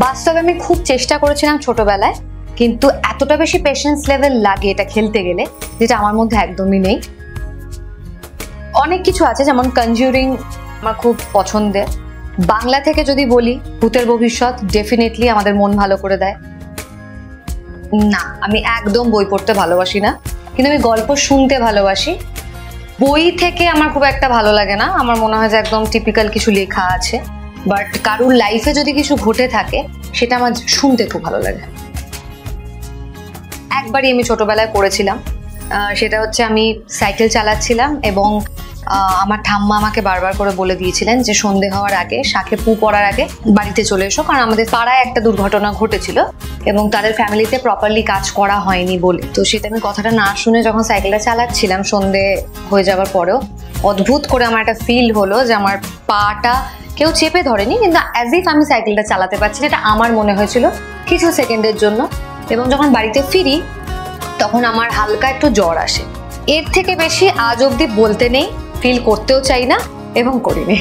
বাস্তবে আমি খুব চেষ্টা করেছিলাম ছোটবেলায়, কিন্তু এতটা বেশি পেশেন্স লেভেল লাগে এটা খেলতে গেলে, যেটা আমার মধ্যে একদমই নেই। অনেক কিছু আছে, যেমন কনজিউরিং আমার খুব পছন্দের। বাংলা থেকে যদি বলি, ভূতের ভবিষ্যৎ ডেফিনেটলি আমাদের মন ভালো করে দেয়। না, আমি একদম বই পড়তে ভালোবাসি না, কিন্তু আমি গল্প শুনতে ভালোবাসি। বই থেকে আমার খুব একটা ভালো লাগে না, আমার মনে হয় যে একদম টিপিক্যাল কিছু লেখা আছে। বাট কারুর লাইফে যদি কিছু ঘটে থাকে, সেটা আমার শুনতে খুব ভালো লাগে। একবারই আমি ছোটবেলায় করেছিলাম, সেটা হচ্ছে আমি সাইকেল চালাচ্ছিলাম এবং আমার ঠাম্মা আমাকে বারবার করে বলে দিয়েছিলেন যে সন্ধে হওয়ার আগে, শাকে পু পড়ার আগে বাড়িতে চলে এসো, কারণ আমাদের পাড়ায় একটা দুর্ঘটনা ঘটেছিল এবং তাদের ফ্যামিলিতে প্রপারলি কাজ করা হয়নি বলে। তো সেটা আমি কথাটা না শুনে যখন সাইকেলটা চালাচ্ছিলাম সন্ধে হয়ে যাওয়ার পরেও, অদ্ভুত করে আমার একটা ফিল হলো যে আমার পাটা কেউ চেপে ধরেনি, কিন্তু অ্যাজ ইফ আমি সাইকেলটা চালাতে পারছি, এটা আমার মনে হয়েছিল কিছু সেকেন্ডের জন্য। এবং যখন বাড়িতে ফিরি তখন আমার হালকা একটু জ্বর আসে। এর থেকে বেশি আজ অবধি বলতে নেই, ফিল করতেও চাই না এবং করিনি।